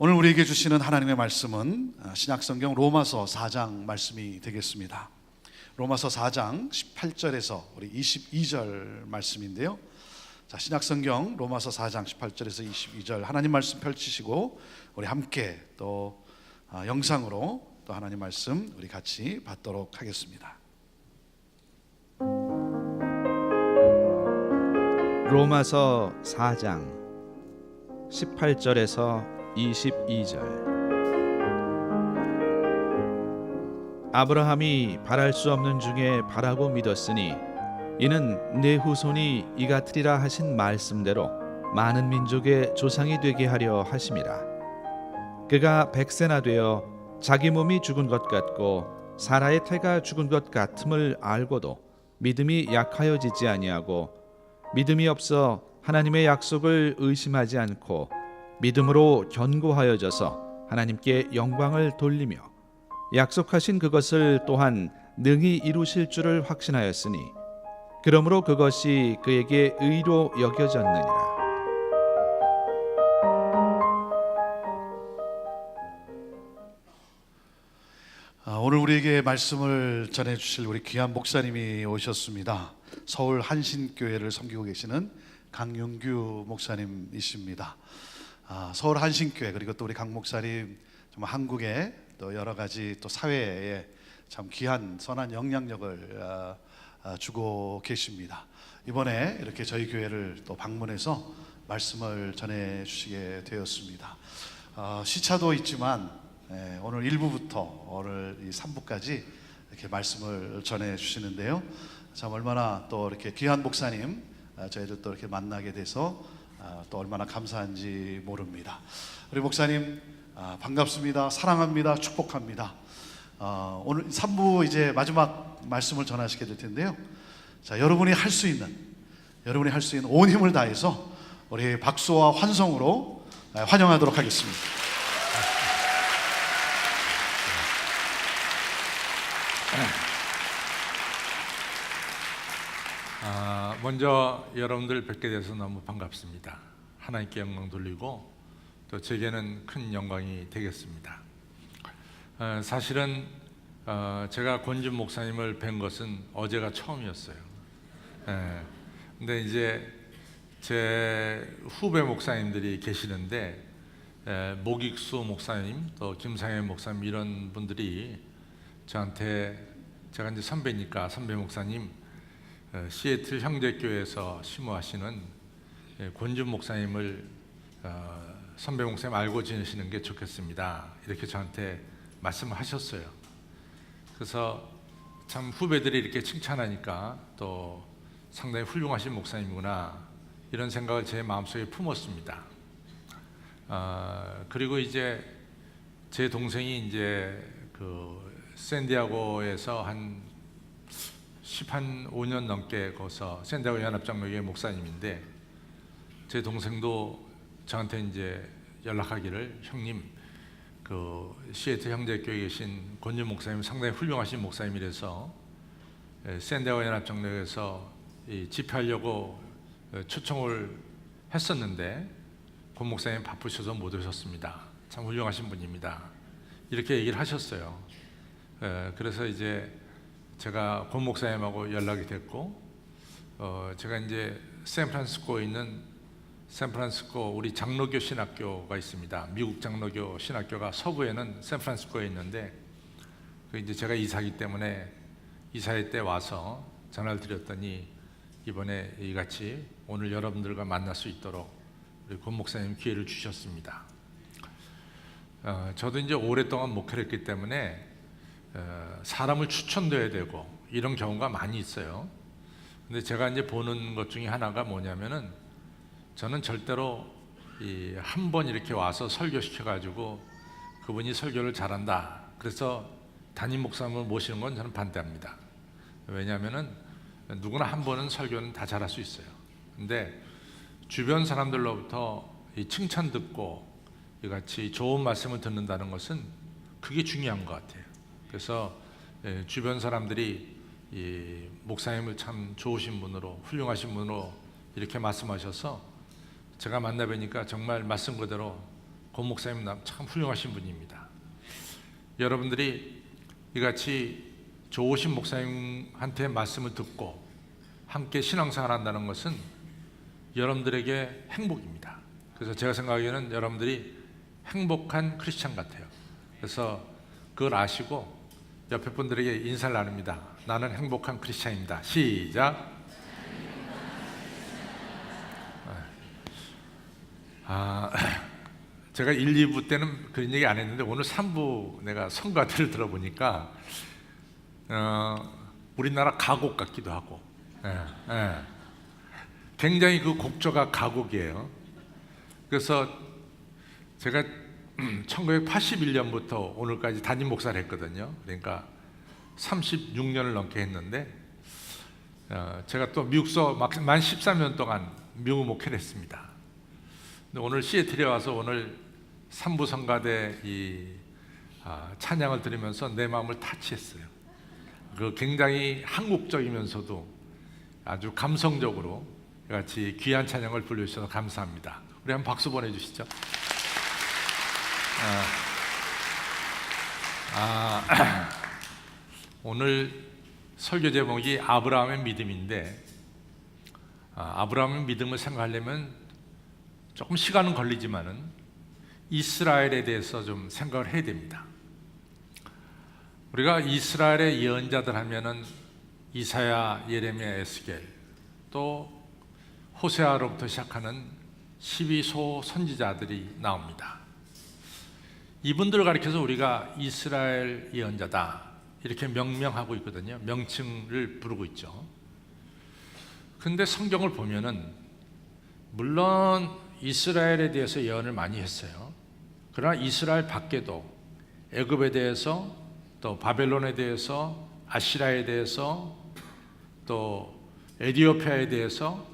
오늘 우리에게 주시는 하나님의 말씀은 신약성경 로마서 4장 말씀이 되겠습니다. 로마서 4장 18절에서 우리 22절 말씀인데요. 자, 신약성경 로마서 4장 18절에서 22절 하나님 말씀 펼치시고 우리 함께 또 영상으로 또 하나님 말씀 우리 같이 받도록 하겠습니다. 로마서 4장 18절에서 22절. 아브라함이 바랄 수 없는 중에 바라고 믿었으니 이는 내 후손이 이 같으리라 하신 말씀대로 많은 민족의 조상이 되게 하려 하심이라. 그가 100세나 되어 자기 몸이 죽은 것 같고 사라의 태가 죽은 것 같음을 알고도 믿음이 약하여지지 아니하고 믿음이 없어 하나님의 약속을 의심하지 않고 믿음으로 견고하여져서 하나님께 영광을 돌리며 약속하신 그것을 또한 능히 이루실 줄을 확신하였으니 그러므로 그것이 그에게 의로 여겨졌느니라. 오늘 우리에게 말씀을 전해주실 우리 귀한 목사님이 오셨습니다. 서울 한신교회를 섬기고 계시는 강윤규 목사님이십니다. 서울 한신교회 그리고 또 우리 강 목사님 정말 한국의 또 여러 가지 또 사회에 참 귀한 선한 영향력을 주고 계십니다. 이번에 이렇게 저희 교회를 또 방문해서 말씀을 전해 주시게 되었습니다. 시차도 있지만 오늘 1부부터 오늘 이 3부까지 이렇게 말씀을 전해 주시는데요. 참 얼마나 또 이렇게 귀한 목사님 저희들 또 이렇게 만나게 돼서 또 얼마나 감사한지 모릅니다. 우리 목사님 반갑습니다. 사랑합니다. 축복합니다. 오늘 3부 이제 마지막 말씀을 전하시게 될 텐데요. 자, 여러분이 할 수 있는 온 힘을 다해서 우리 박수와 환성으로 환영하도록 하겠습니다. 먼저 여러분들 뵙게 돼서 너무 반갑습니다. 하나님께 영광 돌리고 또 제게는 큰 영광이 되겠습니다. 사실은 제가 권준 목사님을 뵌 것은 어제가 처음이었어요. 근데 이제 제 후배 목사님들이 계시는데 목익수 목사님 또 김상현 목사님 이런 분들이 저한테 제가 이제 선배니까 선배 목사님 시애틀 형제교회에서 심호하시는 권준 목사님을 선배 목사님 알고 지내시는 게 좋겠습니다. 이렇게 저한테 말씀하셨어요. 그래서 참 후배들이 이렇게 칭찬하니까 또 상당히 훌륭하신 목사님이구나 이런 생각을 제 마음속에 품었습니다. 그리고 이제 제 동생이 이제 그 샌디아고에서 한 15년 넘게 거기서 샌디아고 연합장로교회 목사님인데 제 동생도 저한테 이제 연락하기를 형님 그 시애틀 형제교회에 계신 권준 목사님 상당히 훌륭하신 목사님이라서 샌디아고 연합장로교회에서 집회하려고 초청을 했었는데 권 목사님 바쁘셔서 못 오셨습니다. 참 훌륭하신 분입니다. 이렇게 얘기를 하셨어요. 그래서 이제 제가 권 목사님하고 연락이 됐고 제가 이제 샌프란시스코에 있는 샌프란시스코 우리 장로교 신학교가 있습니다. 미국 장로교 신학교가 서부에는 샌프란시스코에 있는데 이제 제가 이사하기 때문에 이사회 때 와서 전화를 드렸더니 이번에 이같이 오늘 여러분들과 만날 수 있도록 우리 권 목사님 기회를 주셨습니다. 저도 이제 오랫동안 목회를 했기 때문에 사람을 추천돼야 되고 이런 경우가 많이 있어요. 근데 제가 이제 보는 것 중에 하나가 뭐냐면은 저는 절대로 한 번 이렇게 와서 설교시켜 가지고 그분이 설교를 잘한다 그래서 담임 목사님을 모시는 건 저는 반대합니다. 왜냐하면은 누구나 한 번은 설교는 다 잘할 수 있어요. 근데 주변 사람들로부터 이 칭찬 듣고 이같이 좋은 말씀을 듣는다는 것은 그게 중요한 것 같아요. 그래서 주변 사람들이 이 목사님을 참 좋으신 분으로 훌륭하신 분으로 이렇게 말씀하셔서 제가 만나뵈니까 정말 말씀 그대로 권 목사님 참 훌륭하신 분입니다. 여러분들이 이같이 좋으신 목사님한테 말씀을 듣고 함께 신앙생활 한다는 것은 여러분들에게 행복입니다. 그래서 제가 생각하기에는 여러분들이 행복한 크리스찬 같아요. 그래서 그걸 아시고 옆에 분들에게 인사를 나눕니다. 나는 행복한 크리스찬입니다. 시작. 제가 1, 2부 때는 그런 얘기 안 했는데 오늘 3부 내가 성가대를 들어보니까 우리나라 가곡 같기도 하고, 굉장히 그 곡조가 가곡이에요. 그래서 제가 1981년부터 오늘까지 담임 목사를 했거든요. 그러니까 36년을 넘게 했는데 제가 또 미국서 만 13년 동안 미국 목회를 했습니다. 근데 오늘 시애틀에 와서 오늘 3부 성가대 찬양을 들으면서 내 마음을 타치했어요. 그 굉장히 한국적이면서도 아주 감성적으로 같이 귀한 찬양을 불러주셔서 감사합니다. 우리 한번 박수 보내주시죠. 오늘 설교 제목이 아브라함의 믿음인데, 아브라함의 믿음을 생각하려면 조금 시간은 걸리지만은 이스라엘에 대해서 좀 생각을 해야 됩니다. 우리가 이스라엘의 예언자들 하면은 이사야, 예레미야, 에스겔, 또 호세아로부터 시작하는 12소 선지자들이 나옵니다. 이분들을 가리켜서 우리가 이스라엘 예언자다 이렇게 명명하고 있거든요. 명칭을 부르고 있죠. 근데 성경을 보면은 물론 이스라엘에 대해서 예언을 많이 했어요. 그러나 이스라엘 밖에도 애굽에 대해서, 또 바벨론에 대해서, 아시라에 대해서, 또 에디오피아에 대해서,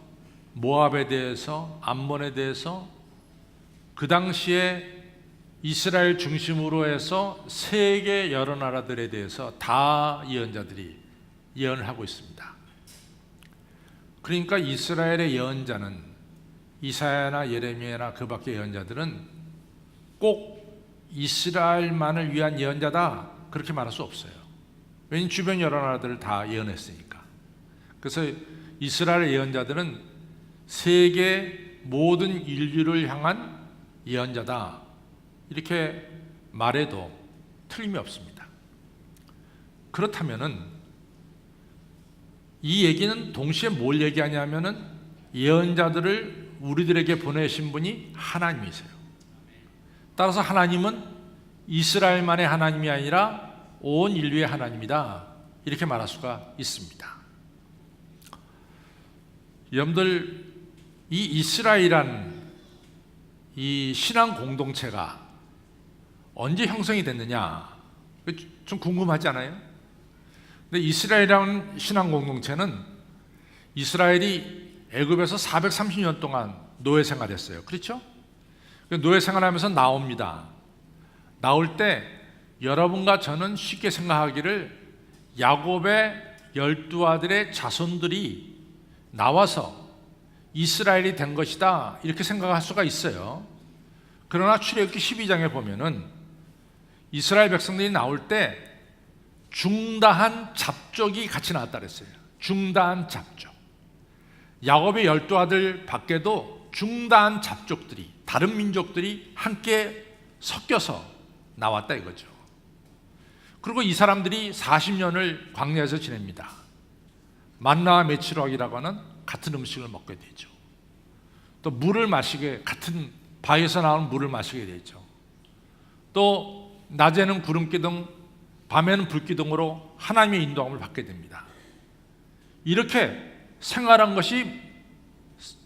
모압에 대해서, 암몬에 대해서, 그 당시에 이스라엘 중심으로 해서 세계 여러 나라들에 대해서 다 예언자들이 예언을 하고 있습니다. 그러니까 이스라엘의 예언자는 이사야나 예레미야나 그 밖의 예언자들은 꼭 이스라엘만을 위한 예언자다 그렇게 말할 수 없어요. 왜냐하면 주변 여러 나라들을 다 예언했으니까. 그래서 이스라엘 예언자들은 세계 모든 인류를 향한 예언자다 이렇게 말해도 틀림이 없습니다. 그렇다면은 이 얘기는 동시에 뭘 얘기하냐면은 예언자들을 우리들에게 보내신 분이 하나님이세요. 따라서 하나님은 이스라엘만의 하나님이 아니라 온 인류의 하나님이다 이렇게 말할 수가 있습니다. 여러분들, 이 이스라엘이란 이 신앙 공동체가 언제 형성이 됐느냐 좀 궁금하지 않아요? 근데 이스라엘이라는 신앙 공동체는 이스라엘이 애굽에서 430년 동안 노예 생활했어요. 그렇죠? 노예 생활하면서 나옵니다. 나올 때 여러분과 저는 쉽게 생각하기를 야곱의 12아들의 자손들이 나와서 이스라엘이 된 것이다 이렇게 생각할 수가 있어요. 그러나 출애굽기 12장에 보면은 이스라엘 백성들이 나올 때 중다한 잡족이 같이 나왔다 그랬어요. 중다한 잡족. 야곱의 12아들 밖에도 중다한 잡족들이, 다른 민족들이 함께 섞여서 나왔다 이거죠. 그리고 이 사람들이 40년을 광야에서 지냅니다. 만나와 메추라기라고 하는 같은 음식을 먹게 되죠. 또 물을 마시게, 같은 바위에서 나오는 물을 마시게 되죠. 또 낮에는 구름기둥, 밤에는 불기둥으로 하나님의 인도함을 받게 됩니다. 이렇게 생활한 것이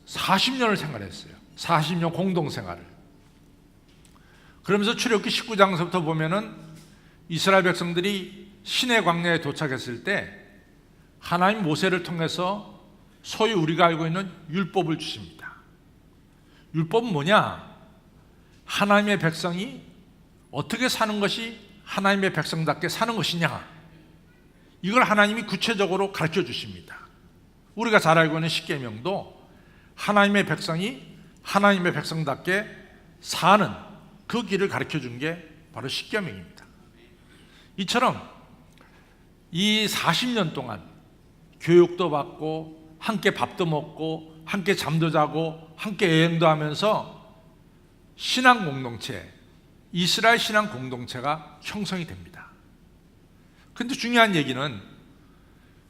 40년을 생활했어요. 40년 공동생활을. 그러면서 출애굽기 19장서부터 보면은 이스라엘 백성들이 시내 광야에 도착했을 때 하나님 모세를 통해서 소위 우리가 알고 있는 율법을 주십니다. 율법은 뭐냐? 하나님의 백성이 어떻게 사는 것이 하나님의 백성답게 사는 것이냐, 이걸 하나님이 구체적으로 가르쳐 주십니다. 우리가 잘 알고 있는 십계명도 하나님의 백성이 하나님의 백성답게 사는 그 길을 가르쳐 준 게 바로 십계명입니다. 이처럼 이 40년 동안 교육도 받고 함께 밥도 먹고 함께 잠도 자고 함께 여행도 하면서 신앙 공동체, 이스라엘 신앙 공동체가 형성이 됩니다. 그런데 중요한 얘기는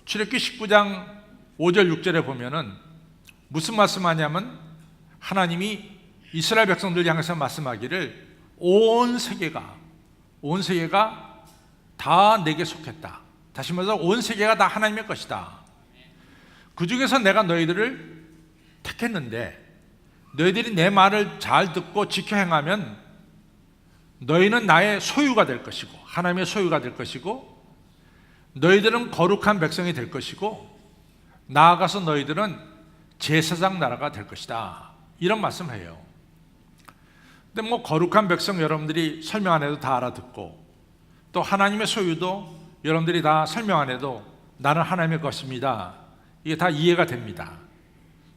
출애굽기 19장 5절 6절에 보면은 무슨 말씀하냐면 하나님이 이스라엘 백성들 향해서 말씀하기를 온 세계가 다 내게 속했다. 다시 말해서 온 세계가 다 하나님의 것이다. 그 중에서 내가 너희들을 택했는데 너희들이 내 말을 잘 듣고 지켜 행하면 너희는 나의 소유가 될 것이고 하나님의 소유가 될 것이고 너희들은 거룩한 백성이 될 것이고 나아가서 너희들은 제사장 나라가 될 것이다. 이런 말씀을 해요. 근데 뭐 거룩한 백성 여러분들이 설명 안 해도 다 알아듣고 또 하나님의 소유도 여러분들이 다 설명 안 해도 나는 하나님의 것입니다. 이게 다 이해가 됩니다.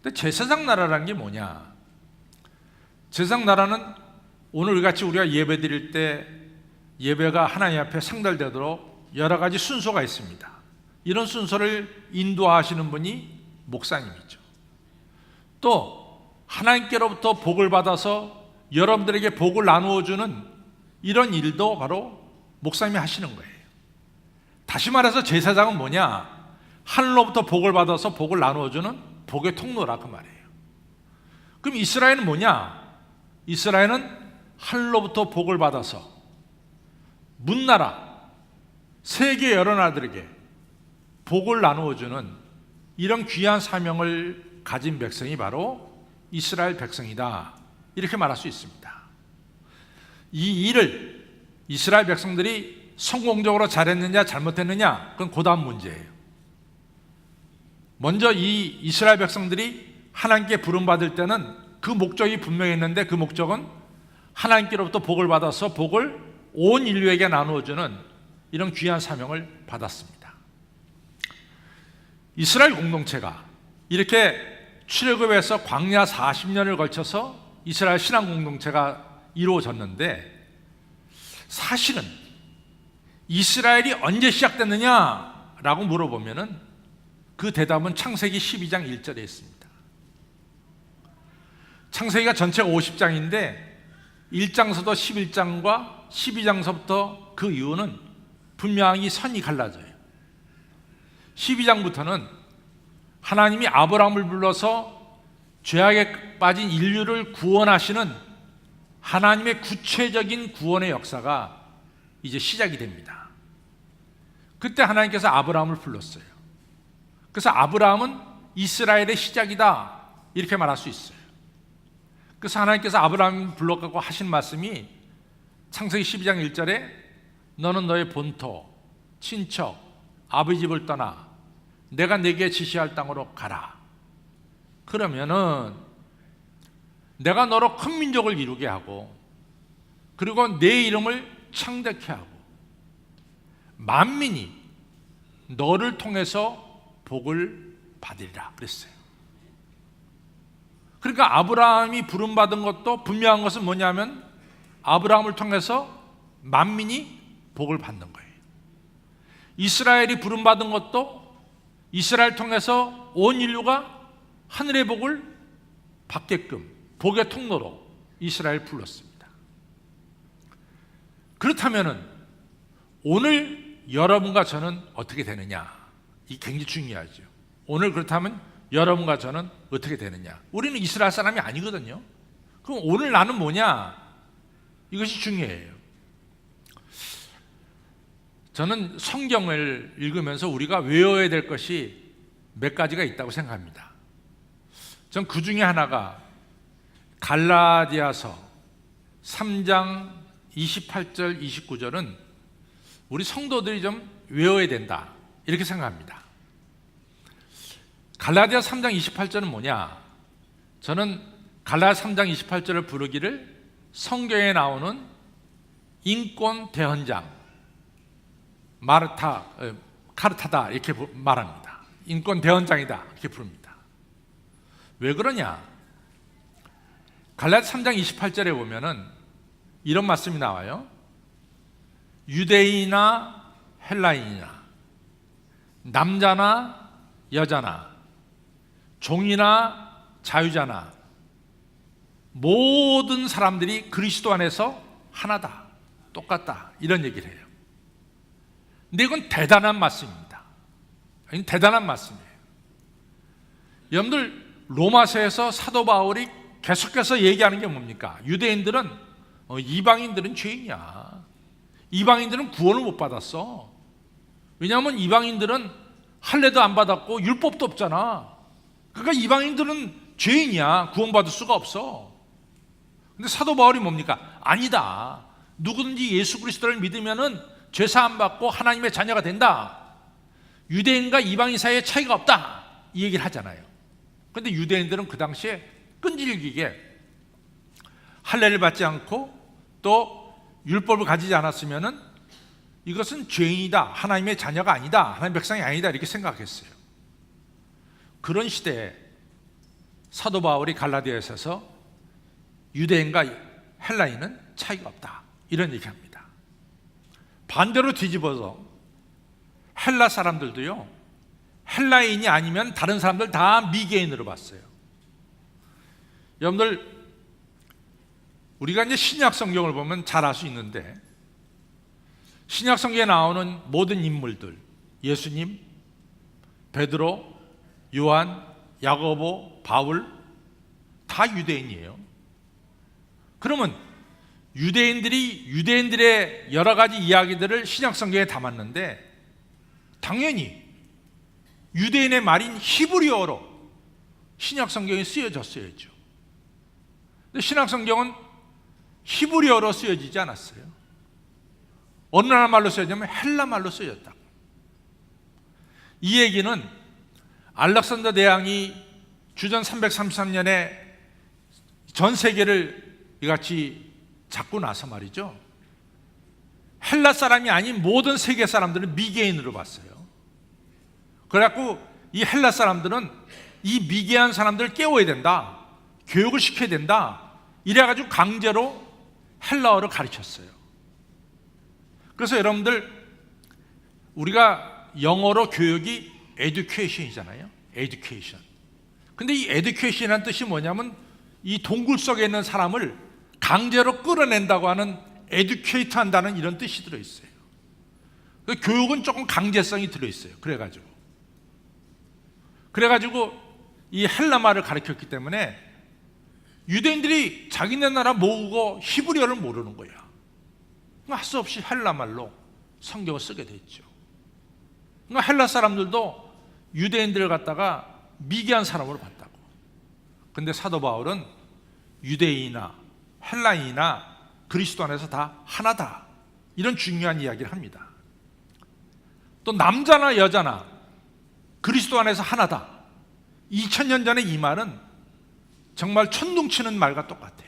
근데 제사장 나라라는 게 뭐냐? 제사장 나라는 오늘 같이 우리가 예배 드릴 때 예배가 하나님 앞에 상달되도록 여러 가지 순서가 있습니다. 이런 순서를 인도하시는 분이 목사님이죠. 또 하나님께로부터 복을 받아서 여러분들에게 복을 나누어 주는 이런 일도 바로 목사님이 하시는 거예요. 다시 말해서 제사장은 뭐냐? 하늘로부터 복을 받아서 복을 나누어 주는 복의 통로라 그 말이에요. 그럼 이스라엘은 뭐냐? 이스라엘은 하늘로부터 복을 받아서 문나라 세계 여러 나라들에게 복을 나누어 주는 이런 귀한 사명을 가진 백성이 바로 이스라엘 백성이다. 이렇게 말할 수 있습니다. 이 일을 이스라엘 백성들이 성공적으로 잘했느냐 잘못했느냐 그건 그 다음 문제예요. 먼저 이 이스라엘 백성들이 하나님께 부름받을 때는 그 목적이 분명했는데 그 목적은 하나님께로부터 복을 받아서 복을 온 인류에게 나누어주는 이런 귀한 사명을 받았습니다. 이스라엘 공동체가 이렇게 출애굽에서 광야 40년을 걸쳐서 이스라엘 신앙 공동체가 이루어졌는데 사실은 이스라엘이 언제 시작됐느냐라고 물어보면은 그 대답은 창세기 12장 1절에 있습니다. 창세기가 전체가 50장인데 1장서부터 11장과 12장서부터 그 이유는 분명히 선이 갈라져요. 12장부터는 하나님이 아브라함을 불러서 죄악에 빠진 인류를 구원하시는 하나님의 구체적인 구원의 역사가 이제 시작이 됩니다. 그때 하나님께서 아브라함을 불렀어요. 그래서 아브라함은 이스라엘의 시작이다 이렇게 말할 수 있어요. 그래서 하나님께서 아브라함을 불러가고 하신 말씀이 창세기 12장 1절에 너는 너의 본토, 친척, 아버지 집을 떠나 내가 네게 지시할 땅으로 가라. 그러면은 내가 너로 큰 민족을 이루게 하고 그리고 내 이름을 창대케 하고 만민이 너를 통해서 복을 받으리라 그랬어요. 그러니까 아브라함이 부름받은 것도 분명한 것은 뭐냐면 아브라함을 통해서 만민이 복을 받는 거예요. 이스라엘이 부름받은 것도 이스라엘 통해서 온 인류가 하늘의 복을 받게끔 복의 통로로 이스라엘 불렀습니다. 그렇다면 오늘 여러분과 저는 어떻게 되느냐? 이 굉장히 중요하죠. 오늘 그렇다면 여러분과 저는 어떻게 되느냐? 우리는 이스라엘 사람이 아니거든요. 그럼 오늘 나는 뭐냐? 이것이 중요해요. 저는 성경을 읽으면서 우리가 외워야 될 것이 몇 가지가 있다고 생각합니다. 전 그 중에 하나가 갈라디아서 3장 28절 29절은 우리 성도들이 좀 외워야 된다 이렇게 생각합니다. 갈라디아 3장 28절은 뭐냐? 저는 갈라디아 3장 28절을 부르기를 성경에 나오는 인권 대헌장 카르타다 이렇게 말합니다. 인권 대헌장이다 이렇게 부릅니다. 왜 그러냐? 갈라디아 3장 28절에 보면은 이런 말씀이 나와요. 유대인이나 헬라인이나 남자나 여자나 종이나 자유자나 모든 사람들이 그리스도 안에서 하나다, 똑같다, 이런 얘기를 해요. 근데 이건 대단한 말씀입니다. 이건 대단한 말씀이에요. 여러분들, 로마서에서 사도 바울이 계속해서 얘기하는 게 뭡니까? 유대인들은 이방인들은 죄인이야. 이방인들은 구원을 못 받았어. 왜냐하면 이방인들은 할례도 안 받았고 율법도 없잖아. 그러니까 이방인들은 죄인이야. 구원받을 수가 없어. 근데 사도 바울이 뭡니까? 아니다. 누구든지 예수 그리스도를 믿으면은 죄 사함 받고 하나님의 자녀가 된다. 유대인과 이방인 사이에 차이가 없다, 이 얘기를 하잖아요. 그런데 유대인들은 그 당시에 끈질기게 할례를 받지 않고 또 율법을 가지지 않았으면은 이것은 죄인이다, 하나님의 자녀가 아니다, 하나님의 백성이 아니다, 이렇게 생각했어요. 그런 시대에 사도 바울이 갈라디아에서 유대인과 헬라인은 차이가 없다, 이런 얘기합니다. 반대로 뒤집어서 헬라 사람들도요, 헬라인이 아니면 다른 사람들 다 미개인으로 봤어요. 여러분들, 우리가 이제 신약 성경을 보면 잘 알 수 있는데, 신약 성경에 나오는 모든 인물들, 예수님, 베드로, 요한, 야고보, 바울, 다 유대인이에요. 그러면 유대인들이 유대인들의 여러 가지 이야기들을 신약 성경에 담았는데, 당연히 유대인의 말인 히브리어로 신약 성경에 쓰여졌어야죠. 근데 신약 성경은 히브리어로 쓰여지지 않았어요. 어느 나라 말로 쓰여졌냐면 헬라 말로 쓰여졌다. 이 얘기는 알렉산더 대왕이 주전 333년에 전 세계를 이같이 잡고 나서 말이죠, 헬라 사람이 아닌 모든 세계 사람들을 미개인으로 봤어요. 그래갖고 이 헬라 사람들은 이 미개한 사람들을 깨워야 된다, 교육을 시켜야 된다, 이래가지고 강제로 헬라어를 가르쳤어요. 그래서 여러분들, 우리가 영어로 교육이 education이잖아요. education. 근데 이 education이라는 뜻이 뭐냐면 이 동굴 속에 있는 사람을 강제로 끌어낸다고 하는 educate 한다는 이런 뜻이 들어있어요. 교육은 조금 강제성이 들어있어요. 그래가지고 이 헬라말을 가르쳤기 때문에 유대인들이 자기네 나라 모으고 히브리어를 모르는 거야. 할 수 없이 헬라말로 성경을 쓰게 됐죠. 그러니까 헬라 사람들도 유대인들을 갖다가 미개한 사람으로 봤다고. 근데 사도 바울은 유대인이나 헬라인이나 그리스도 안에서 다 하나다, 이런 중요한 이야기를 합니다. 또 남자나 여자나 그리스도 안에서 하나다, 2000년 전에 이 말은 정말 천둥치는 말과 똑같아.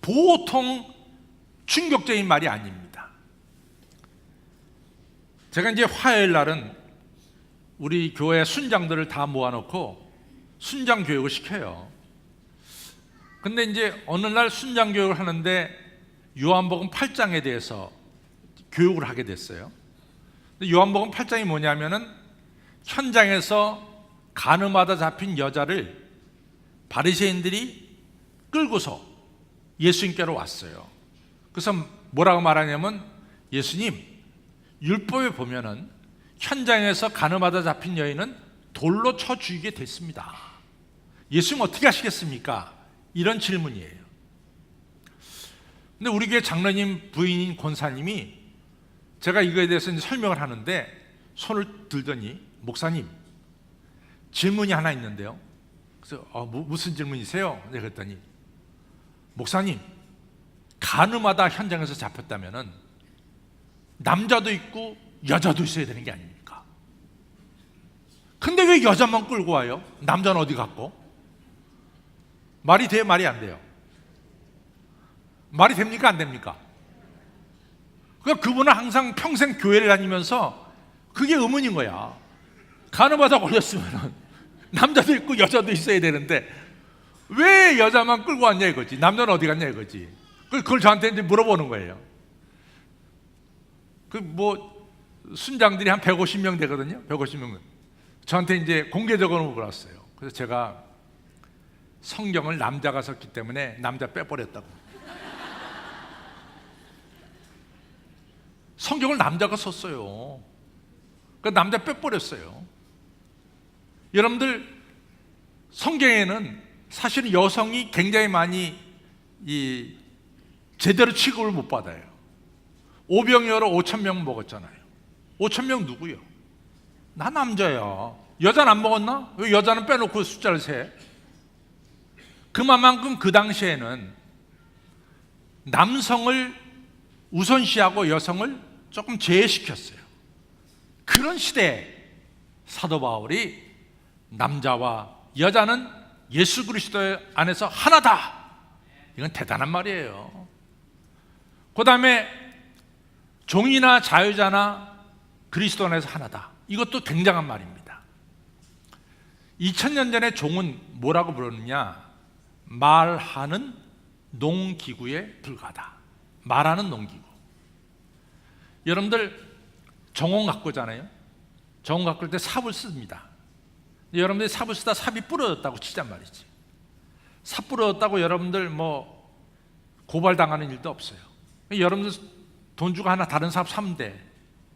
보통 충격적인 말이 아닙니다. 제가 이제 화요일 날은 우리 교회 순장들을 다 모아놓고 순장 교육을 시켜요. 근데 이제 어느 날 순장 교육을 하는데 요한복음 8장에 대해서 교육을 하게 됐어요. 요한복음 8장이 뭐냐면은 현장에서 간음하다 잡힌 여자를 바리새인들이 끌고서 예수님께로 왔어요. 그래서 뭐라고 말하냐면, 예수님, 율법에 보면은 현장에서 간음하다 잡힌 여인은 돌로 쳐 죽이게 됐습니다. 예수님 어떻게 하시겠습니까? 이런 질문이에요. 근데 우리 교회 장로님 부인인 권사님이 제가 이거에 대해서 이제 설명을 하는데 손을 들더니, 목사님, 질문이 하나 있는데요. 그래서 무슨 질문이세요? 네, 그랬더니, 목사님, 간음하다 현장에서 잡혔다면은 남자도 있고 여자도 있어야 되는 게 아닙니까? 근데 왜 여자만 끌고 와요? 남자는 어디 갔고? 말이 돼요, 말이 안 돼요? 말이 됩니까, 안 됩니까? 그러니까 그분은 항상 평생 교회를 다니면서 그게 의문인 거야. 간음하다 걸렸으면 남자도 있고 여자도 있어야 되는데 왜 여자만 끌고 왔냐 이거지. 남자는 어디 갔냐 이거지. 그걸 저한테 이제 물어보는 거예요. 그 뭐 순장들이 한 150명 되거든요. 150명. 저한테 이제 공개적으로 물었어요. 그래서 제가 성경을 남자가 썼기 때문에 남자 빼버렸다고. 성경을 남자가 썼어요. 그 남자 빼버렸어요. 여러분들, 성경에는 사실은 여성이 굉장히 많이 제대로 취급을 못 받아요. 오병이어로 5,000명 먹었잖아요. 5,000명 누구요? 나 남자야. 여자는 안 먹었나? 왜 여자는 빼놓고 숫자를 세? 그만큼 그 당시에는 남성을 우선시하고 여성을 조금 제외시켰어요. 그런 시대에 사도 바울이 남자와 여자는 예수 그리스도 안에서 하나다. 이건 대단한 말이에요. 그 다음에 종이나 자유자나 그리스도 안에서 하나다. 이것도 굉장한 말입니다. 2000년 전에 종은 뭐라고 부르느냐? 말하는 농기구에 불과하다. 말하는 농기구. 여러분들 정원 가꾸잖아요. 정원 가꿀 때 삽을 씁니다. 여러분들이 삽을 쓰다 삽이 부러졌다고 치잔 말이지. 삽 부러졌다고 여러분들 뭐 고발당하는 일도 없어요. 여러분들 돈 주고 하나 다른 삽 사면 돼.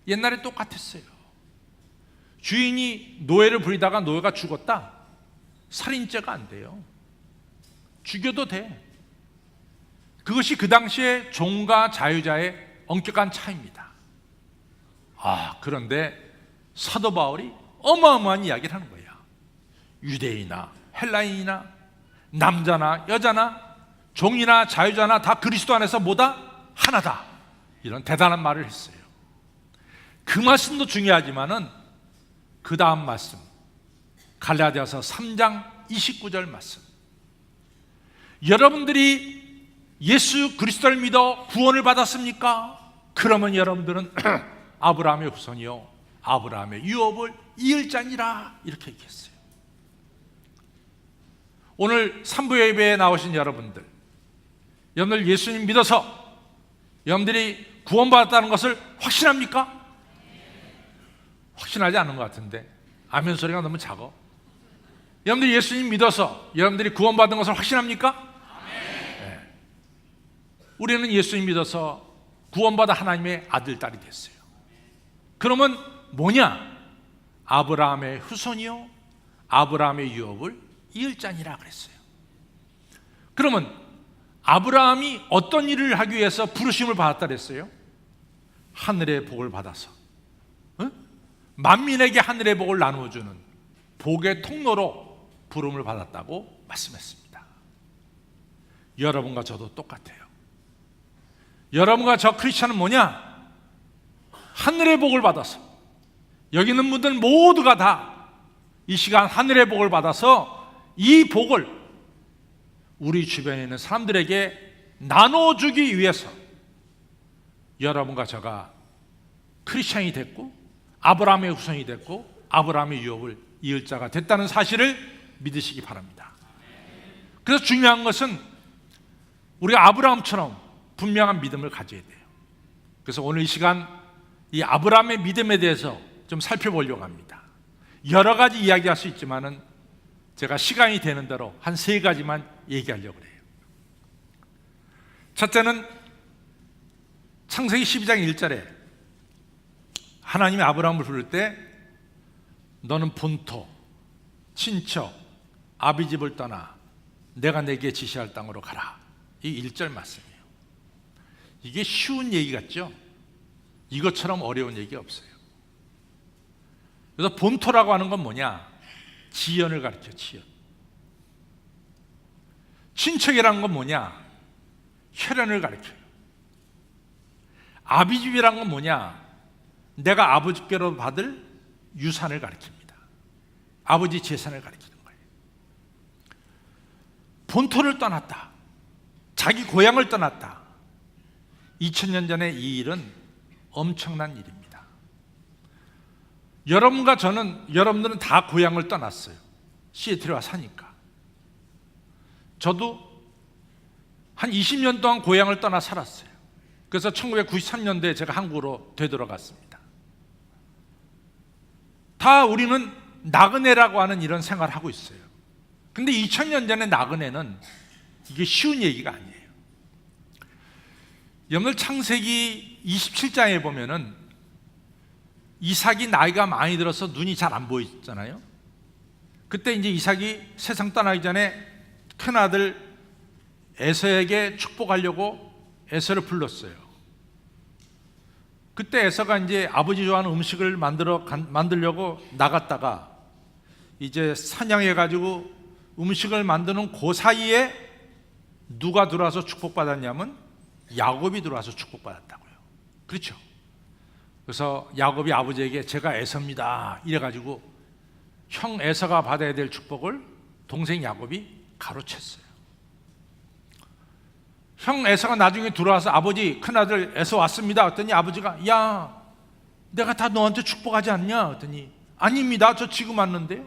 옛날에 똑같았어요. 주인이 노예를 부리다가 노예가 죽었다. 살인죄가 안 돼요. 죽여도 돼. 그것이 그 당시에 종과 자유자의 엄격한 차이입니다. 그런데 사도 바울이 어마어마한 이야기를 하는 거야. 유대인이나 헬라인이나 남자나 여자나 종이나 자유자나 다 그리스도 안에서 뭐다? 하나다. 이런 대단한 말을 했어요. 그 말씀도 중요하지만은 그 다음 말씀, 갈라디아서 3장 29절 말씀. 여러분들이 예수 그리스도를 믿어 구원을 받았습니까? 그러면 여러분들은 아브라함의 후손이요 아브라함의 유업을 이을 자니라. 이렇게 얘기했어요. 오늘 산부 예배에 나오신 여러분들 예수님 믿어서 여러분들이 구원받았다는 것을 확신합니까? 확신하지 않는 것 같은데 아멘 소리가 너무 작아. 여러분들이 예수님 믿어서 여러분들이 구원받은 것을 확신합니까? 네. 우리는 예수님 믿어서 구원받아 하나님의 아들, 딸이 됐어요. 그러면 뭐냐? 아브라함의 후손이요 아브라함의 유업을 이을 자니라 그랬어요. 그러면 아브라함이 어떤 일을 하기 위해서 부르심을 받았다 그랬어요? 하늘의 복을 받아서 만민에게 하늘의 복을 나누어주는 복의 통로로 부름을 받았다고 말씀했습니다. 여러분과 저도 똑같아요. 여러분과 저 크리스찬은 뭐냐? 하늘의 복을 받아서 여기 있는 분들 모두가 다 이 시간 하늘의 복을 받아서 이 복을 우리 주변에 있는 사람들에게 나눠주기 위해서 여러분과 저가 크리스찬이 됐고 아브라함의 후손이 됐고 아브라함의 유업을 이을 자가 됐다는 사실을 믿으시기 바랍니다. 그래서 중요한 것은 우리가 아브라함처럼 분명한 믿음을 가져야 돼요. 그래서 오늘 이 시간 이 아브라함의 믿음에 대해서 좀 살펴보려고 합니다. 여러 가지 이야기할 수 있지만은 제가 시간이 되는 대로 한 3가지만 얘기하려고 해요. 첫째는 창세기 12장 1절에 하나님이 아브라함을 부를 때 너는 본토, 친척, 아비집을 떠나 내가 내게 지시할 땅으로 가라. 이 1절 말씀이에요. 이게 쉬운 얘기 같죠? 이것처럼 어려운 얘기 없어요. 그래서 본토라고 하는 건 뭐냐? 지연을 가르쳐, 지연. 친척이라는 건 뭐냐? 혈연을 가르쳐요. 아비집이라는 건 뭐냐? 내가 아버지께로 받을 유산을 가르칩니다. 아버지 재산을 가르치는 거예요. 본토를 떠났다. 자기 고향을 떠났다. 2000년 전에 이 일은 엄청난 일입니다. 여러분과 저는, 여러분들은 다 고향을 떠났어요. 시애틀에 와 사니까. 저도 한 20년 동안 고향을 떠나 살았어요. 그래서 1993년도에 제가 한국으로 되돌아갔습니다. 다 우리는 나그네라고 하는 이런 생활을 하고 있어요. 근데 2000년 전에 나그네는 이게 쉬운 얘기가 아니에요. 여러분들 창세기 27장에 보면은 이삭이 나이가 많이 들어서 눈이 잘 안 보이잖아요. 그때 이제 이삭이 세상 떠나기 전에 큰아들 에서에게 축복하려고 에서를 불렀어요. 그때 에서가 이제 아버지 좋아하는 음식을 만들려고 나갔다가 이제 사냥해가지고 음식을 만드는 그 사이에 누가 들어와서 축복받았냐면 야곱이 들어와서 축복받았다고요. 그렇죠? 그래서 야곱이 아버지에게 제가 에서입니다 이래가지고 형 에서가 받아야 될 축복을 동생 야곱이 가로챘어요. 형 에서가 나중에 들어와서 아버지 큰아들 에서 왔습니다 했더니 아버지가 야 내가 다 너한테 축복하지 않냐 했더니 아닙니다 저 지금 왔는데요.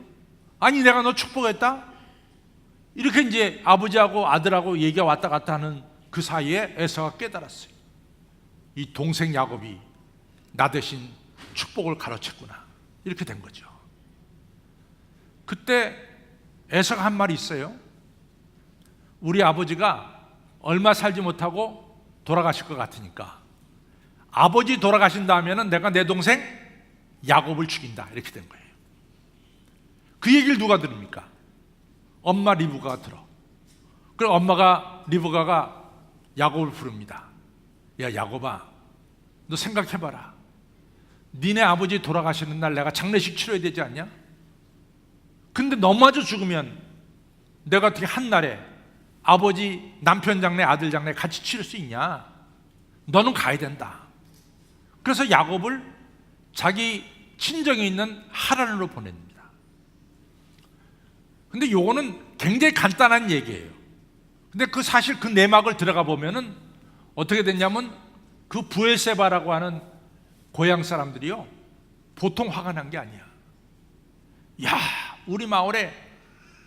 아니 내가 너 축복했다? 이렇게 이제 아버지하고 아들하고 얘기가 왔다 갔다 하는 그 사이에 에서가 깨달았어요. 이 동생 야곱이 나 대신 축복을 가로챘구나. 이렇게 된 거죠. 그때 에서가 한 말이 있어요. 우리 아버지가 얼마 살지 못하고 돌아가실 것 같으니까 아버지 돌아가신다 하면은 내가 내 동생 야곱을 죽인다. 이렇게 된 거예요. 그 얘기를 누가 들습니까? 엄마 리브가가 들어. 그럼 엄마가 리브가가 야곱을 부릅니다. 야 야곱아 너 생각해봐라. 니네 아버지 돌아가시는 날 내가 장례식 치러야 되지 않냐? 근데 너마저 죽으면 내가 어떻게 한날에 아버지 남편 장례 아들 장례 같이 치를 수 있냐? 너는 가야 된다. 그래서 야곱을 자기 친정에 있는 하란으로 보냅니다. 근데 요거는 굉장히 간단한 얘기예요. 근데 그 사실 그 내막을 들어가 보면은 어떻게 됐냐면 그 부엘세바라고 하는 고향 사람들이요 보통 화가 난 게 아니야. 야 우리 마을에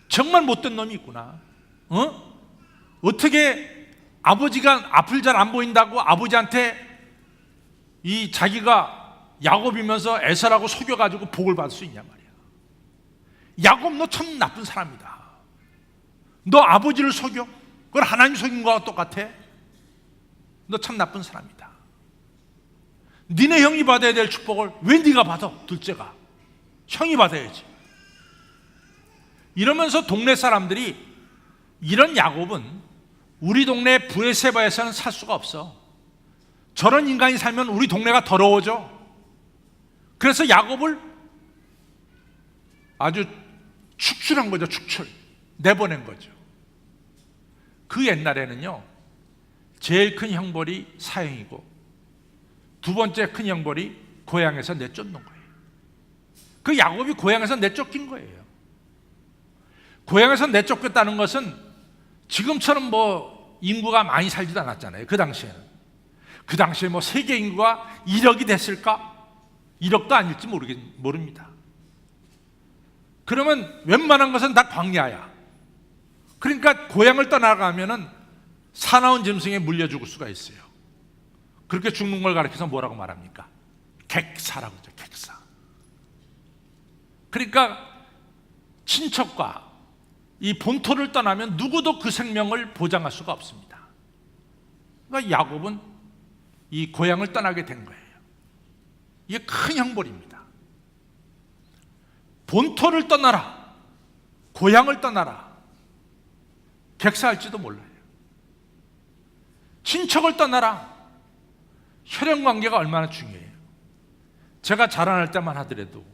정말 못된 놈이 있구나. 어떻게 아버지가 앞을 잘 안 보인다고 아버지한테 이 자기가 야곱이면서 에서라고 속여가지고 복을 받을 수 있냐 말이야. 야곱 너 참 나쁜 사람이다. 너 아버지를 속여? 그걸 하나님 속인 거와 똑같아? 너 참 나쁜 사람이다. 니네 형이 받아야 될 축복을 왜 네가 받아? 둘째가 형이 받아야지. 이러면서 동네 사람들이 이런 야곱은 우리 동네 부에세바에서는 살 수가 없어. 저런 인간이 살면 우리 동네가 더러워져. 그래서 야곱을 아주 축출한 거죠. 축출. 내보낸 거죠. 그 옛날에는요 제일 큰 형벌이 사형이고 두 번째 큰 형벌이 고향에서 내쫓는 거예요. 그 야곱이 고향에서 내쫓긴 거예요. 고향에서 내쫓겼다는 것은 지금처럼 뭐 인구가 많이 살지도 않았잖아요. 그 당시에는. 그 당시에 뭐 세계 인구가 1억이 됐을까? 1억도 아닐지 모릅니다. 그러면 웬만한 것은 다 광야야. 그러니까 고향을 떠나가면은 사나운 짐승에 물려 죽을 수가 있어요. 그렇게 죽는 걸 가리켜서 뭐라고 말합니까? 객사라고 하죠. 객사. 그러니까 친척과 이 본토를 떠나면 누구도 그 생명을 보장할 수가 없습니다. 그러니까 야곱은 이 고향을 떠나게 된 거예요. 이게 큰 형벌입니다. 본토를 떠나라, 고향을 떠나라, 객사할지도 몰라요. 친척을 떠나라, 혈연관계가 얼마나 중요해요. 제가 자라날 때만 하더라도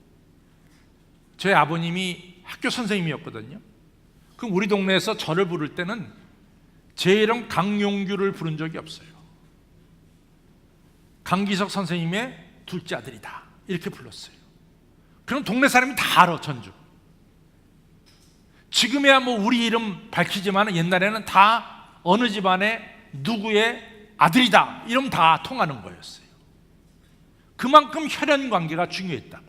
제 아버님이 학교 선생님이었거든요. 그럼 우리 동네에서 저를 부를 때는 제 이름 강용규를 부른 적이 없어요. 강기석 선생님의 둘째 아들이다 이렇게 불렀어요. 그럼 동네 사람이 다 알아. 전주. 지금이야 뭐 우리 이름 밝히지만 옛날에는 다 어느 집안의 누구의 아들이다 이러면 다 통하는 거였어요. 그만큼 혈연관계가 중요했다고.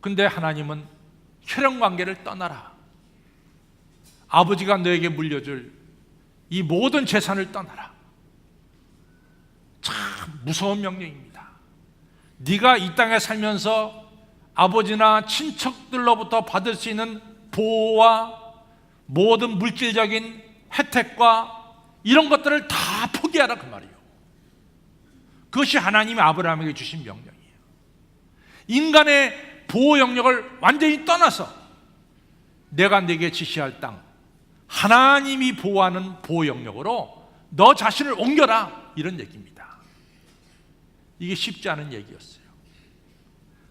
근데 하나님은 혈연관계를 떠나라. 아버지가 너에게 물려줄 이 모든 재산을 떠나라. 참 무서운 명령입니다. 네가 이 땅에 살면서 아버지나 친척들로부터 받을 수 있는 보호와 모든 물질적인 혜택과 이런 것들을 다 포기하라 그 말이에요. 그것이 하나님이 아브라함에게 주신 명령이에요. 인간의 보호 영역을 완전히 떠나서 내가 네게 지시할 땅, 하나님이 보호하는 보호 영역으로 너 자신을 옮겨라, 이런 얘기입니다. 이게 쉽지 않은 얘기였어요.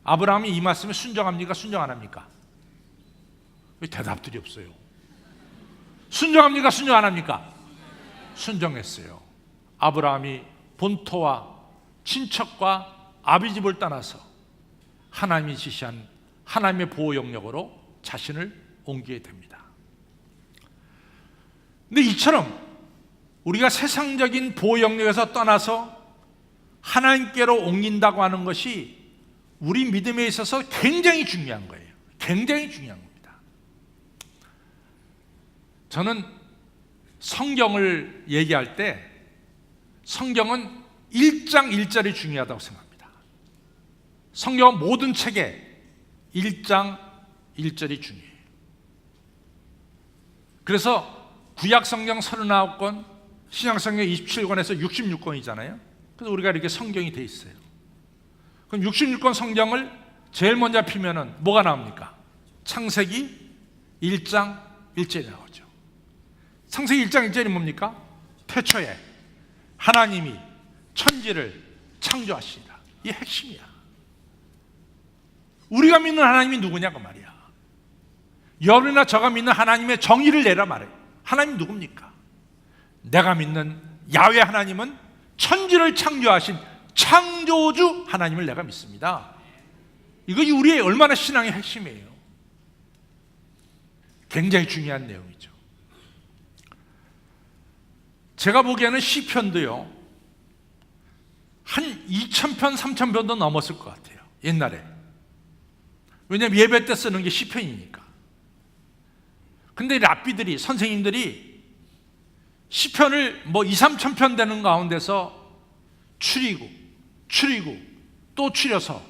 아브라함이 이 말씀에 순종합니까? 순종 안 합니까? 왜 대답들이 없어요? 순종합니까? 순종 안 합니까? 순종했어요. 아브라함이 본토와 친척과 아비집을 떠나서 하나님이 지시한 하나님의 보호 영역으로 자신을 옮기게 됩니다. 근데 이처럼 우리가 세상적인 보호 영역에서 떠나서 하나님께로 옮긴다고 하는 것이 우리 믿음에 있어서 굉장히 중요한 거예요. 굉장히 중요한 겁니다. 저는 성경을 얘기할 때 성경은 1장 1절이 중요하다고 생각합니다. 성경 모든 책에 1장 1절이 중요해요. 그래서 구약 성경 39권, 신약 성경 27권에서 66권이잖아요. 그래서 우리가 이렇게 성경이 돼 있어요. 그럼 66권 성경을 제일 먼저 피면은 뭐가 나옵니까? 창세기 1장 1절이 나오죠. 창세기 1장 1절이 뭡니까? 태초에 하나님이 천지를 창조하시니라. 이 핵심이야. 우리가 믿는 하나님이 누구냐고 말이야. 여러분이나 저가 믿는 하나님의 정의를 내라 말해요. 하나님 누굽니까? 내가 믿는 야훼 하나님은 천지를 창조하신 창조주 하나님을 내가 믿습니다. 이것이 우리의 얼마나 신앙의 핵심이에요. 굉장히 중요한 내용이죠. 제가 보기에는 시편도요, 한 2,000편, 3,000편도 넘었을 것 같아요. 옛날에. 왜냐하면 예배 때 쓰는 게 시편이니까. 근데 랍비들이, 선생님들이 시편을 뭐 2, 3,000편 되는 가운데서 추리고 또 추려서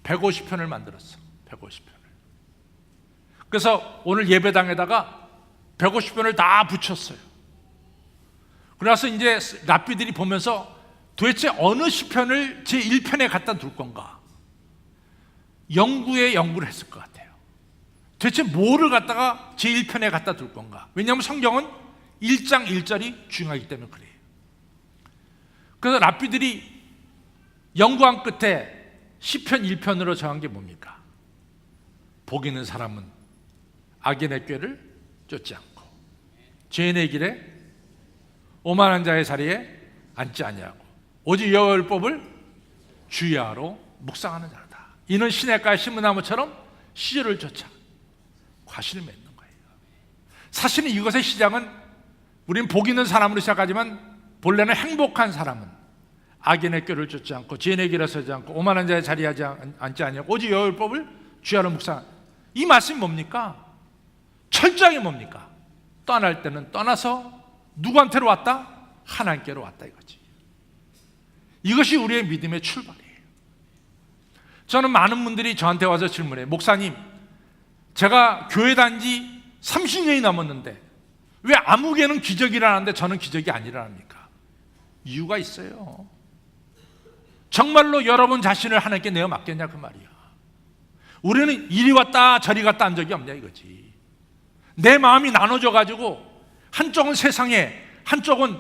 150편을 만들었어. 150편을. 그래서 오늘 예배당에다가 150편을 다 붙였어요. 그래서 이제 랍비들이 보면서 도대체 어느 시편을 제1편에 갖다 둘 건가? 연구를 했을 것 같아요. 도대체 뭐를 갖다가 제1편에 갖다 둘 건가? 왜냐하면 성경은 1장 1절이 중요하기 때문에 그래요. 그래서 랍비들이 연구한 끝에 시편 1편으로 정한 게 뭡니까? 복 있는 사람은 악인의 꾀를 쫓지 않고 죄인의 길에 오만한 자의 자리에 앉지 아니하고 오직 여호와의 율법을 주야로 묵상하는 자다. 이는 시냇가의 신무나무처럼 시절을 쫓아 과실을 맺는 거예요. 사실은 이것의 시작은 우리는 복 있는 사람으로 시작하지만 본래는 행복한 사람은 악인의 꾀를 쫓지 않고 죄인의 길에 서지 않고 오만한 자의 자리에 앉지 아니하고 오직 여호와의 율법을 주야로 묵상. 이 말씀이 뭡니까? 철저하게 뭡니까? 떠날 때는 떠나서 누구한테로 왔다? 하나님께로 왔다 이거지. 이것이 우리의 믿음의 출발이에요. 저는 많은 분들이 저한테 와서 질문해요. 목사님, 제가 교회 다닌 지 30년이 넘었는데 왜 아무개는 기적이 일어나는데 저는 기적이 안 일어납니까? 이유가 있어요. 정말로 여러분 자신을 하나님께 내어 맡겼냐 그 말이야. 우리는 이리 왔다 저리 갔다 한 적이 없냐 이거지. 내 마음이 나눠져 가지고 한쪽은 세상에 한쪽은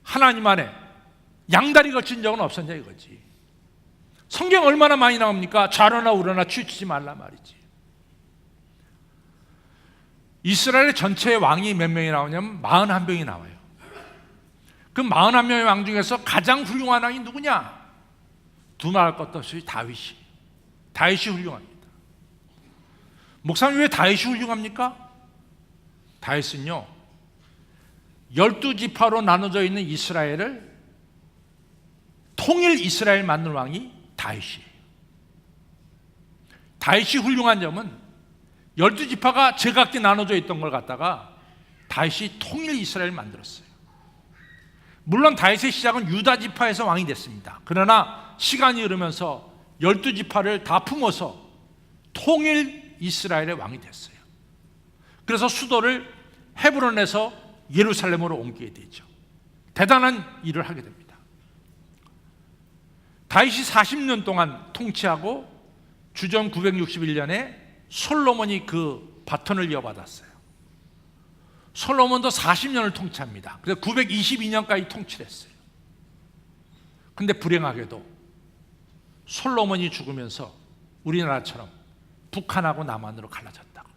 하나님 안에 양다리 걸친 적은 없었냐 이거지. 성경 얼마나 많이 나옵니까? 좌로나 우로나 치우치지 말라 말이지. 이스라엘 전체의 왕이 몇 명이 나오냐면 41명이 나와요. 그 41명의 왕 중에서 가장 훌륭한 왕이 누구냐? 두말할 것도 없이 다윗이 훌륭합니다. 목사님 왜 다윗이 훌륭합니까? 다윗은요 12지파로 나눠져 있는 이스라엘을 통일 이스라엘 만든 왕이 다윗이에요. 다윗이 훌륭한 점은 12지파가 제각기 나눠져 있던 걸 갖다가 다윗이 통일 이스라엘을 만들었어요. 물론 다윗의 시작은 유다 지파에서 왕이 됐습니다. 그러나 시간이 흐르면서 12지파를 다 품어서 통일 이스라엘의 왕이 됐어요. 그래서 수도를 헤브론에서 예루살렘으로 옮기게 되죠. 대단한 일을 하게 됩니다. 다윗이 40년 동안 통치하고 주전 961년에 솔로몬이 그 바톤을 이어받았어요. 솔로몬도 40년을 통치합니다. 그래서 922년까지 통치를 했어요. 근데 불행하게도 솔로몬이 죽으면서 우리나라처럼 북한하고 남한으로 갈라졌다고,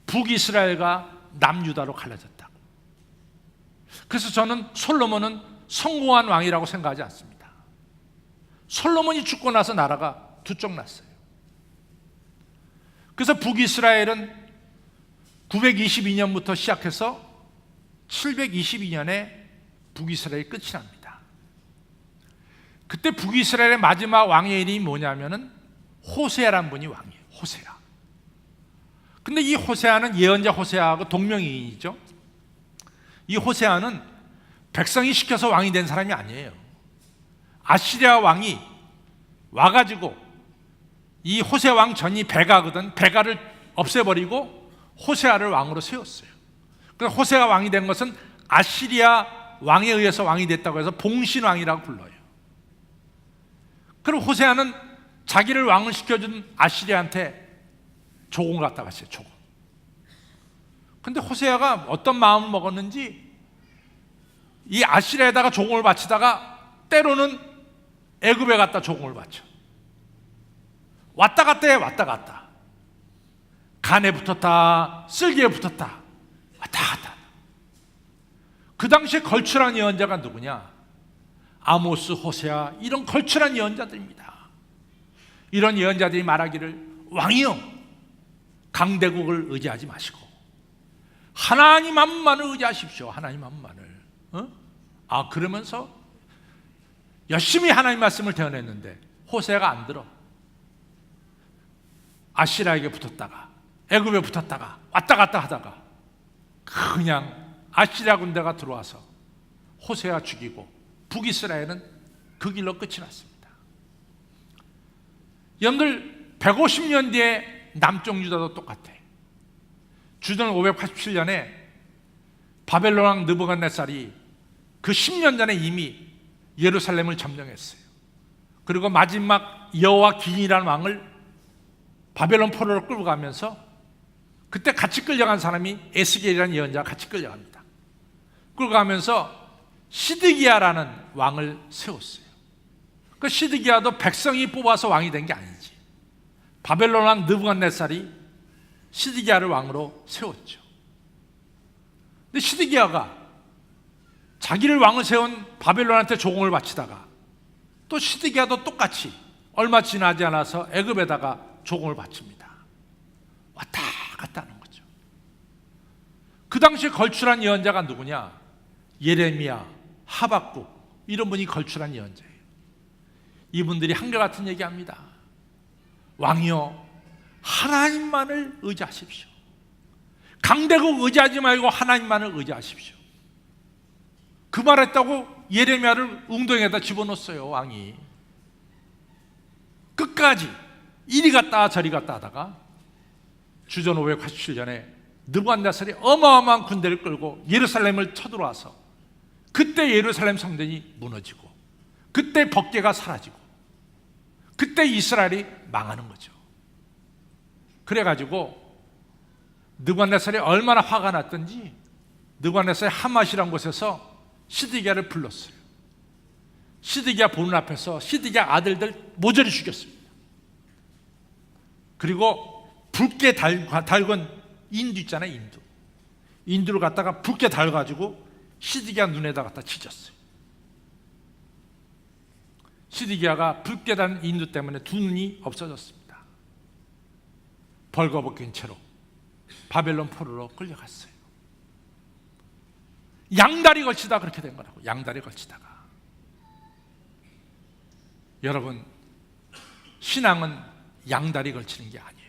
북이스라엘과 남유다로 갈라졌다고. 그래서 저는 솔로몬은 성공한 왕이라고 생각하지 않습니다. 솔로몬이 죽고 나서 나라가 두 쪽 났어요. 그래서 북이스라엘은 922년부터 시작해서 722년에 북이스라엘이 끝이 납니다. 그때 북이스라엘의 마지막 왕의 이름이 뭐냐면은 호세아라는 분이 왕이에요. 호세아. 근데 이 호세아는 예언자 호세아하고 동명이인이죠. 이 호세아는 백성이 시켜서 왕이 된 사람이 아니에요. 아시리아 왕이 와가지고, 이 호세아 왕 전이 베가거든. 베가를 없애버리고 호세아를 왕으로 세웠어요. 그래서 호세아 왕이 된 것은 아시리아 왕에 의해서 왕이 됐다고 해서 봉신왕이라고 불러요. 그럼 호세아는 자기를 왕을 시켜준 아시리아한테 조공을 갖다 갔어요. 조공. 근데 호세아가 어떤 마음을 먹었는지 이 아시리아에다가 조공을 바치다가 때로는 애굽에 갖다 조공을 바쳐. 왔다 갔다 해. 왔다 갔다. 간에 붙었다, 쓸개에 붙었다, 왔다 갔다. 그 당시에 걸출한 예언자가 누구냐? 아모스, 호세아, 이런 걸출한 예언자들입니다. 이런 예언자들이 말하기를, 왕이여, 강대국을 의지하지 마시고 하나님 한 분만을 의지하십시오. 하나님 한 분만을. 그러면서 열심히 하나님 말씀을 대언했는데 호세아가 안 들어. 아시라에게 붙었다가 애굽에 붙었다가 왔다 갔다 하다가 그냥 아시리아 군대가 들어와서 호세아 죽이고 북이스라엘은 그 길로 끝이 났습니다. 여러분들 150년 뒤에 남쪽 유다도 똑같아. 주전 587년에 바벨론 왕 느부갓네살이 그 10년 전에 이미 예루살렘을 점령했어요. 그리고 마지막 여호와긴이라는 왕을 바벨론 포로로 끌고 가면서, 그때 같이 끌려간 사람이 에스겔이라는 예언자가 같이 끌려갑니다. 끌고 가면서 시드기야라는 왕을 세웠어요. 그 시드기야도 백성이 뽑아서 왕이 된 게 아니지. 바벨론 왕 느부갓네살이 시드기야를 왕으로 세웠죠. 근데 시드기야가 자기를 왕을 세운 바벨론한테 조공을 바치다가 또 시드기야도 똑같이 얼마 지나지 않아서 애굽에다가 조공을 바칩니다. 왔다 갔다 하는 거죠. 그 당시에 걸출한 예언자가 누구냐? 예레미야, 하박국, 이런 분이 걸출한 예언자예요. 이분들이 한결같은 얘기합니다. 왕이여, 하나님만을 의지하십시오. 강대국 의지하지 말고 하나님만을 의지하십시오. 그 말했다고 예레미야를 웅덩이에다 집어넣었어요. 왕이 끝까지 이리 갔다 저리 갔다 하다가 주전 587년에 느부갓네살이 어마어마한 군대를 끌고 예루살렘을 쳐들어와서 그때 예루살렘 성전이 무너지고 그때 법궤가 사라지고 그때 이스라엘이 망하는 거죠. 그래가지고 느부갓네살이 얼마나 화가 났던지 느부갓네살이 하맛이라는 곳에서 시드기야를 불렀어요. 시드기야 보는 앞에서 시드기야 아들들 모조리 죽였습니다. 그리고 붉게 달군 인두 있잖아요. 인두를 갖다가 붉게 달가지고 시드기야 눈에다 갖다 치졌어요. 시드기야가 붉게 단 인두 때문에 두 눈이 없어졌습니다. 벌거벗긴 채로 바벨론 포로로 끌려갔어요. 양다리 걸치다 그렇게 된 거라고. 양다리 걸치다가. 여러분, 신앙은 양다리 걸치는 게 아니에요.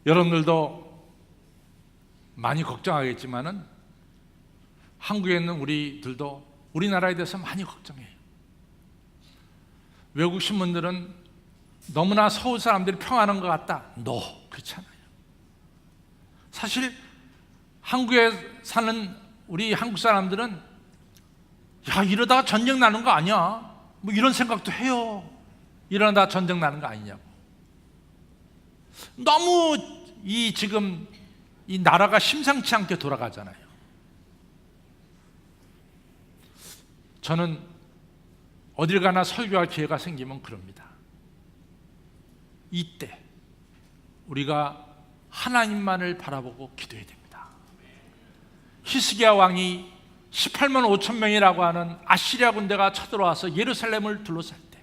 여러분들도 많이 걱정하겠지만은 한국에 있는 우리들도 우리나라에 대해서 많이 걱정해요. 외국 신문들은 너무나 서울 사람들이 평안한 것 같다. 그렇지 않아요. 사실 한국에 사는 우리 한국 사람들은 야, 이러다가 전쟁 나는 거 아니야? 뭐 이런 생각도 해요. 이러다가 전쟁 나는 거 아니냐고. 너무 지금 이 나라가 심상치 않게 돌아가잖아요. 저는 어딜 가나 설교할 기회가 생기면 그럽니다. 이때 우리가 하나님만을 바라보고 기도해야 됩니다. 히스기야 왕이 18만 5천 명이라고 하는 아시리아 군대가 쳐들어와서 예루살렘을 둘러쌀 때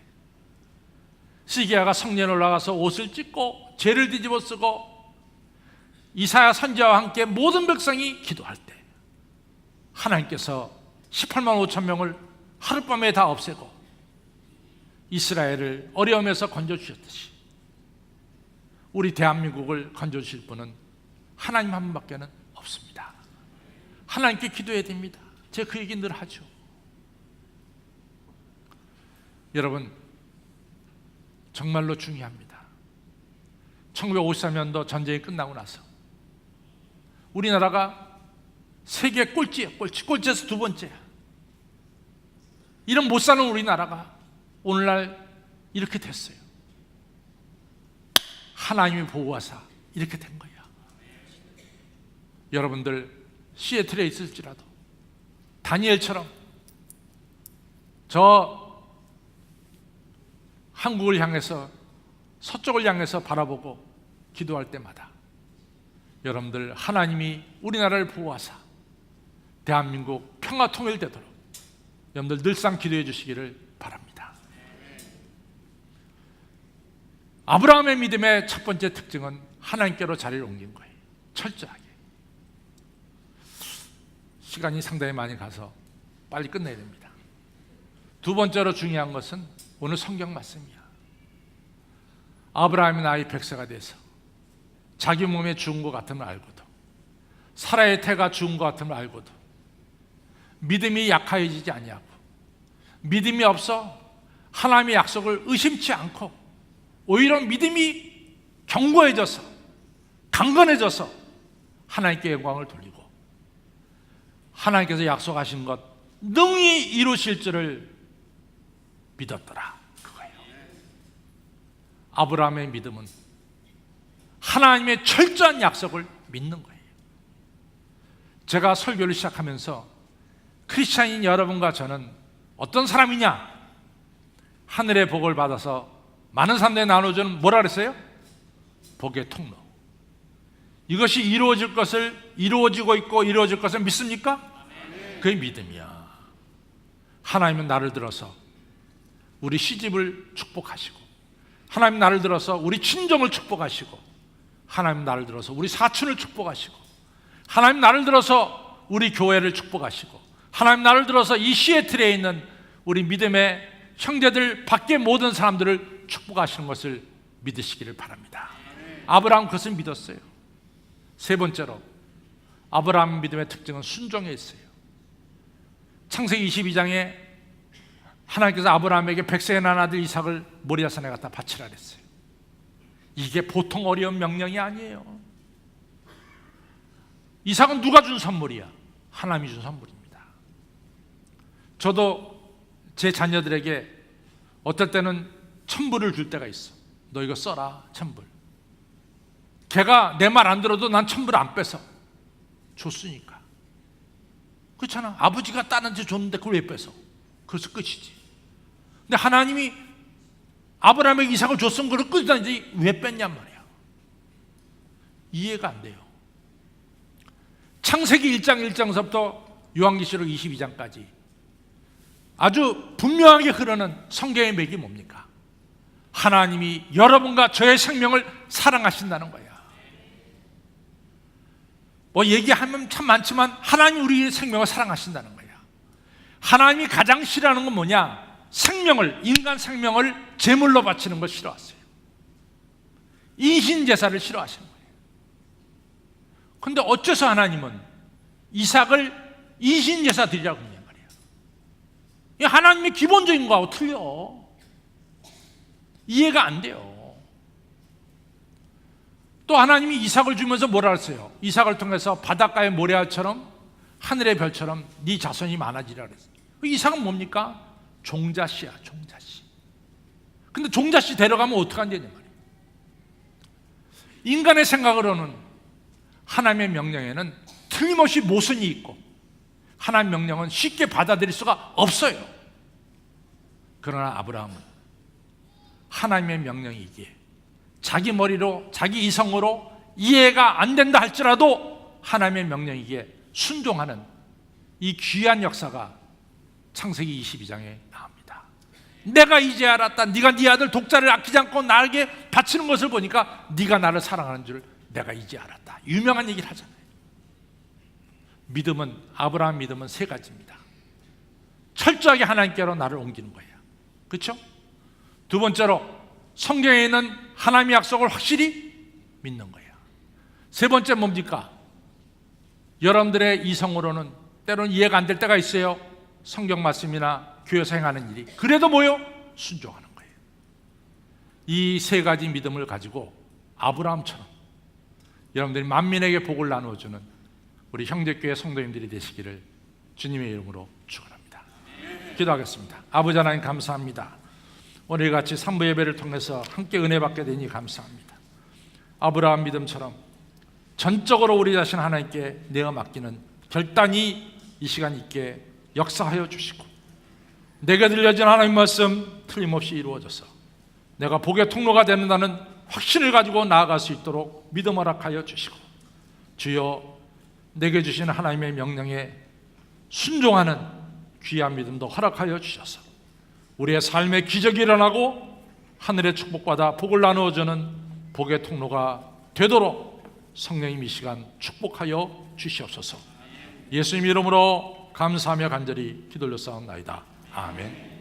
히스기야가 성전에 올라가서 옷을 찢고 죄를 뒤집어 쓰고 이사야 선지자와 함께 모든 백성이 기도할 때 하나님께서 18만 5천 명을 하룻밤에 다 없애고 이스라엘을 어려움에서 건져주셨듯이 우리 대한민국을 건져주실 분은 하나님 한 분밖에는 없습니다. 하나님께 기도해야 됩니다. 제가 그 얘기 늘 하죠. 여러분, 정말로 중요합니다. 1953년도 전쟁이 끝나고 나서 우리나라가 세계 꼴찌예요. 꼴찌에서 두 번째야. 이런 못 사는 우리나라가 오늘날 이렇게 됐어요. 하나님이 보호하사 이렇게 된 거야. 여러분들 시애틀에 있을지라도 다니엘처럼 저 한국을 향해서 서쪽을 향해서 바라보고 기도할 때마다 여러분들 하나님이 우리나라를 보호하사 대한민국 평화 통일되도록 여러분들 늘상 기도해 주시기를 바랍니다. 아브라함의 믿음의 첫 번째 특징은 하나님께로 자리를 옮긴 거예요. 철저하게. 시간이 상당히 많이 가서 빨리 끝내야 됩니다. 두 번째로 중요한 것은 오늘 성경 말씀이야. 아브라함이 나이 100세가 돼서 자기 몸에 죽은 것 같음을 알고도 사라의 태가 죽은 것 같음을 알고도 믿음이 약해지지 아니하고 믿음이 없어 하나님의 약속을 의심치 않고 오히려 믿음이 견고해져서 강건해져서 하나님께 영광을 돌리고 하나님께서 약속하신 것 능히 이루실 줄을 믿었더라. 그거예요. 아브라함의 믿음은 하나님의 철저한 약속을 믿는 거예요. 제가 설교를 시작하면서 크리스찬인 여러분과 저는 어떤 사람이냐? 하늘의 복을 받아서 많은 사람들이 나눠주는 뭐라 그랬어요? 복의 통로. 이것이 이루어지고 있고 이루어질 것을 믿습니까? 그게 믿음이야. 하나님은 나를 들어서 우리 시집을 축복하시고 하나님 나를 들어서 우리 친정을 축복하시고 하나님 나를 들어서 우리 사촌을 축복하시고 하나님 나를 들어서 우리 교회를 축복하시고 하나님 나를 들어서 이 시애틀에 있는 우리 믿음의 형제들 밖에 모든 사람들을 축복하시는 것을 믿으시기를 바랍니다. 아브라함 그것을 믿었어요. 세 번째로 아브라함 믿음의 특징은 순종에 있어요. 창세기 22장에 하나님께서 아브라함에게 100세에 난 아들 이삭을 모리아산에 갖다 바치라 그랬어요. 이게 보통 어려운 명령이 아니에요. 이삭은 누가 준 선물이야? 하나님이 준 선물입니다. 저도 제 자녀들에게 어떨 때는 천불을 줄 때가 있어. 너 이거 써라, 천불. 걔가 내 말 안 들어도 난 천불 안 뺏어. 줬으니까. 그렇잖아. 아버지가 딸한테 줬는데 그걸 왜 뺏어? 그래서 끝이지. 근데 하나님이 아브라함에게 이삭을 줬으면 그걸 끝이다는데 왜 뺐냔 말이야. 이해가 안 돼요. 창세기 1장 1장서부터 요한계시록 22장까지 아주 분명하게 흐르는 성경의 맥이 뭡니까? 하나님이 여러분과 저의 생명을 사랑하신다는 거야. 뭐 얘기하면 참 많지만 하나님이 우리의 생명을 사랑하신다는 거야. 하나님이 가장 싫어하는 건 뭐냐? 생명을, 인간 생명을 제물로 바치는 걸 싫어하세요. 인신제사를 싫어하시는 거예요. 근데 어째서 하나님은 이삭을 이신제사 드리라고 했냐 말이에요. 이 하나님의 기본적인 거하고 틀려. 이해가 안 돼요. 또 하나님이 이삭을 주면서 뭐라 했어요? 이삭을 통해서 바닷가의 모래알처럼 하늘의 별처럼 네 자손이 많아지라 그랬어요. 이삭은 뭡니까? 종자씨야, 종자씨. 근데 종자씨 데려가면 어떡한다냐 말이에요. 인간의 생각으로는 하나님의 명령에는 틀림없이 모순이 있고 하나님의 명령은 쉽게 받아들일 수가 없어요. 그러나 아브라함은 하나님의 명령이기에 자기 머리로 자기 이성으로 이해가 안 된다 할지라도 하나님의 명령이기에 순종하는 이 귀한 역사가 창세기 22장에 나옵니다. 내가 이제 알았다. 네가 네 아들 독자를 아끼지 않고 나에게 바치는 것을 보니까 네가 나를 사랑하는 줄 내가 이제 알았다. 유명한 얘기를 하잖아요. 믿음은, 아브라함 믿음은 세 가지입니다. 철저하게 하나님께로 나를 옮기는 거예요. 그렇죠? 두 번째로 성경에 있는 하나님의 약속을 확실히 믿는 거예요. 세 번째 뭡니까? 여러분들의 이성으로는 때로는 이해가 안 될 때가 있어요. 성경 말씀이나 교회에서 행하는 일이. 그래도 뭐요? 순종하는 거예요. 이 세 가지 믿음을 가지고 아브라함처럼 여러분들이 만민에게 복을 나누어주는 우리 형제교회 성도님들이 되시기를 주님의 이름으로 축원합니다. 기도하겠습니다. 아버지 하나님 감사합니다. 오늘 같이 삼부 예배를 통해서 함께 은혜 받게 되니 감사합니다. 아브라함 믿음처럼 전적으로 우리 자신 하나님께 내어 맡기는 결단이 이 시간 있게 역사하여 주시고 내게 들려진 하나님 말씀 틀림없이 이루어져서 내가 복의 통로가 되는다는 확신을 가지고 나아갈 수 있도록 믿음 허락하여 주시고 주여 내게 주신 하나님의 명령에 순종하는 귀한 믿음도 허락하여 주셔서 우리의 삶의 기적이 일어나고 하늘의 축복받아 복을 나누어주는 복의 통로가 되도록 성령님 이 시간 축복하여 주시옵소서. 예수님 이름으로 감사하며 간절히 기도 올렸사옵나이다. 아멘.